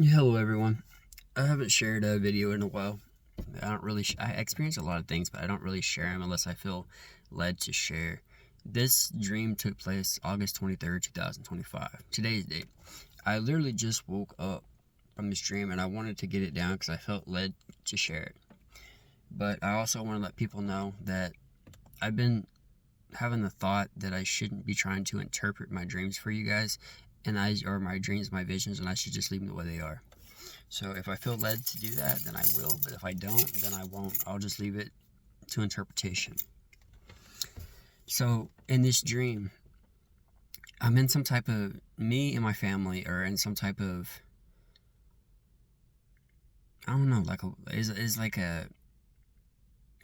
Hello everyone. I haven't shared a video in a while. I don't really. I experience a lot of things, but I don't really share them unless I feel led to share. This dream took place August 23rd, 2025. Today's date. I literally just woke up from this dream and I wanted to get it down because I felt led to share it. But I also want to let people know that I've been having the thought that I shouldn't be trying to interpret my dreams for you guys, or my dreams, my visions, and I should just leave them the way they are. So if I feel led to do that, then I will. But if I don't, then I won't. I'll just leave it to interpretation. So in this dream, I'm in some type of, me and my family are in some type of, I don't know, is like a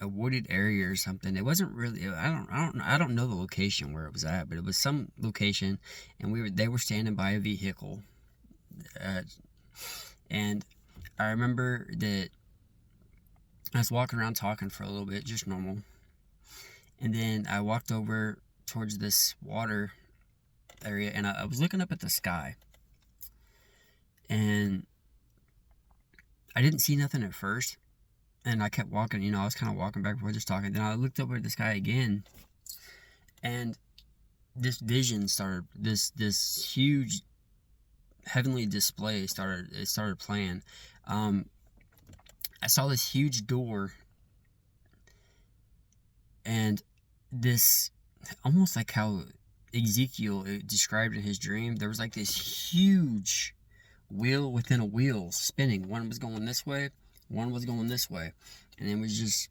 wooded area or something. It wasn't really. I don't know the location where it was at, but it was some location, and they were standing by a vehicle, uh, and I remember that I was walking around talking for a little bit, just normal. And then I walked over towards this water area and I was looking up at the sky. And I didn't see nothing at first. And I kept walking, I was kind of walking back and forth just talking. Then I looked over at the sky again. And this vision started, this huge heavenly display started playing. I saw this huge door and this, almost like how Ezekiel described in his dream, there was like this huge wheel within a wheel spinning. One was going this way, one was going this way, and it was just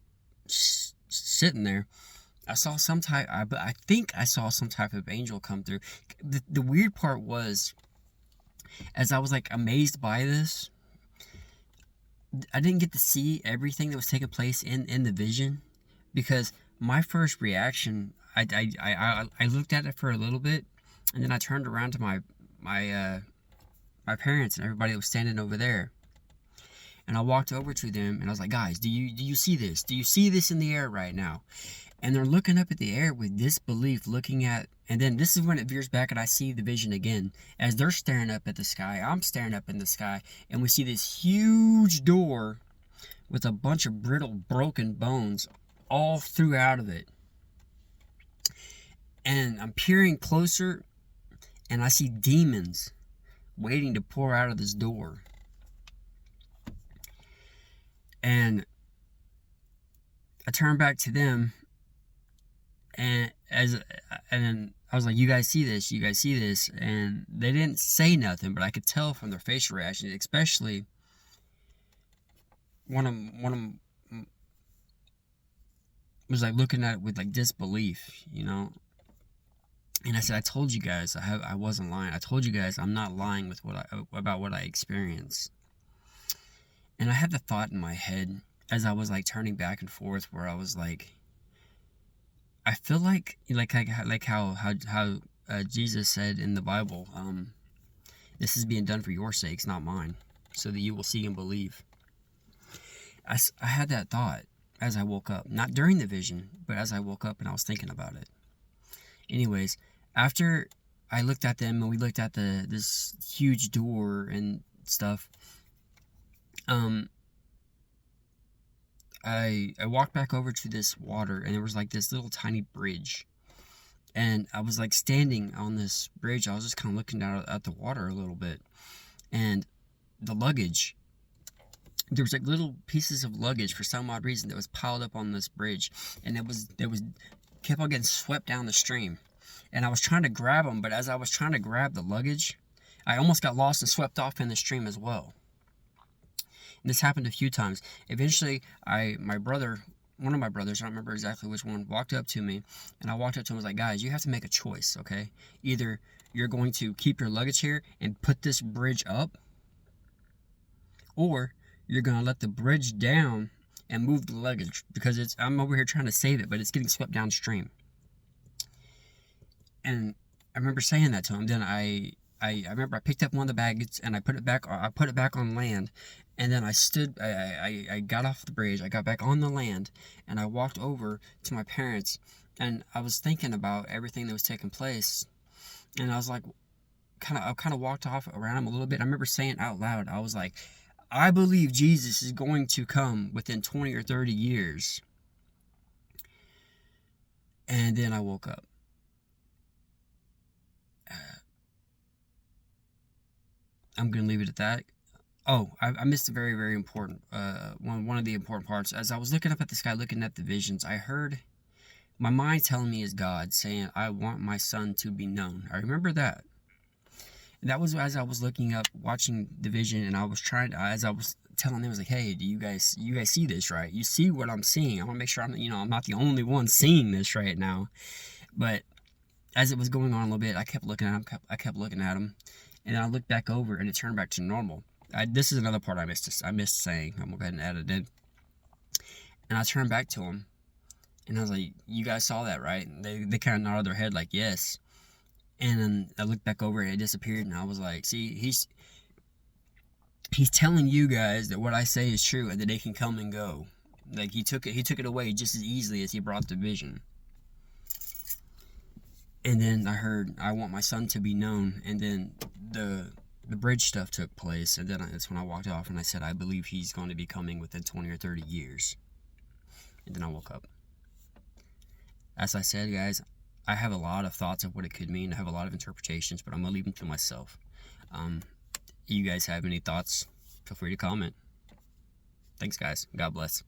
sitting there. I think I saw some type of angel come through. The weird part was, as I was like amazed by this, I didn't get to see everything that was taking place in the vision, because my first reaction, I looked at it for a little bit, and then I turned around to my parents and everybody that was standing over there, and I walked over to them and I was like, guys, do you see this? Do you see this in the air right now? And they're looking up at the air with disbelief, looking at, and then this is when it veers back and I see the vision again. As they're staring up at the sky, I'm staring up in the sky, and we see this huge door with a bunch of brittle, broken bones all throughout of it. And I'm peering closer, and I see demons waiting to pour out of this door. And I turned back to them, and then I was like, "You guys see this? You guys see this?" And they didn't say nothing, but I could tell from their facial reactions, especially one of them was like looking at it with like disbelief. And I said, "I told you guys, I wasn't lying. I told you guys, I'm not lying with about what I experienced." And I had the thought in my head as I was like turning back and forth, where I was like, I feel like how Jesus said in the Bible, this is being done for your sakes, not mine, so that you will see and believe. I had that thought as I woke up, not during the vision, but as I woke up and I was thinking about it. Anyways, after I looked at them and we looked at this huge door and stuff, I walked back over to this water, and there was like this little tiny bridge, and I was like standing on this bridge. I was just kind of looking down at the water a little bit, and the luggage, there was like little pieces of luggage for some odd reason that was piled up on this bridge, and it was kept on getting swept down the stream. And I was trying to grab them, but as I was trying to grab the luggage, I almost got lost and swept off in the stream as well. And this happened a few times. Eventually, one of my brothers, I don't remember exactly which one, walked up to me, and I walked up to him and was like, guys, you have to make a choice, okay? Either you're going to keep your luggage here and put this bridge up, or you're going to let the bridge down and move the luggage, because I'm over here trying to save it, but it's getting swept downstream. And I remember saying that to him. Then I remember I picked up one of the bags and I put it back on land, and then I got off the bridge, I got back on the land, and I walked over to my parents, and I was thinking about everything that was taking place, and I was like, kind of walked off around him a little bit. I remember saying out loud, I was like, I believe Jesus is going to come within 20 or 30 years. And then I woke up. I'm going to leave it at that. Oh, I missed a very, very important, one of the important parts. As I was looking up at the sky, looking at the visions, I heard my mind telling me is God saying, I want my son to be known. I remember that. And that was as I was looking up, watching the vision, and I was trying to, as I was telling them, I was like, hey, do you guys see this, right? You see what I'm seeing. I want to make sure I'm not the only one seeing this right now. But as it was going on a little bit, I kept looking at him, and then I looked back over, and it turned back to normal. This is another part I missed saying. I'm going to go ahead and add it in. And I turned back to him, and I was like, you guys saw that, right? And they kind of nodded their head like, yes. And then I looked back over, and it disappeared, and I was like, see, he's telling you guys that what I say is true, and that they can come and go. Like, he took it away just as easily as he brought the vision. And then I heard, I want my son to be known, and then the bridge stuff took place, and then that's when I walked off, and I said, I believe he's going to be coming within 20 or 30 years. And then I woke up. As I said, guys, I have a lot of thoughts of what it could mean. I have a lot of interpretations, but I'm going to leave them to myself. You guys have any thoughts? Feel free to comment. Thanks, guys. God bless.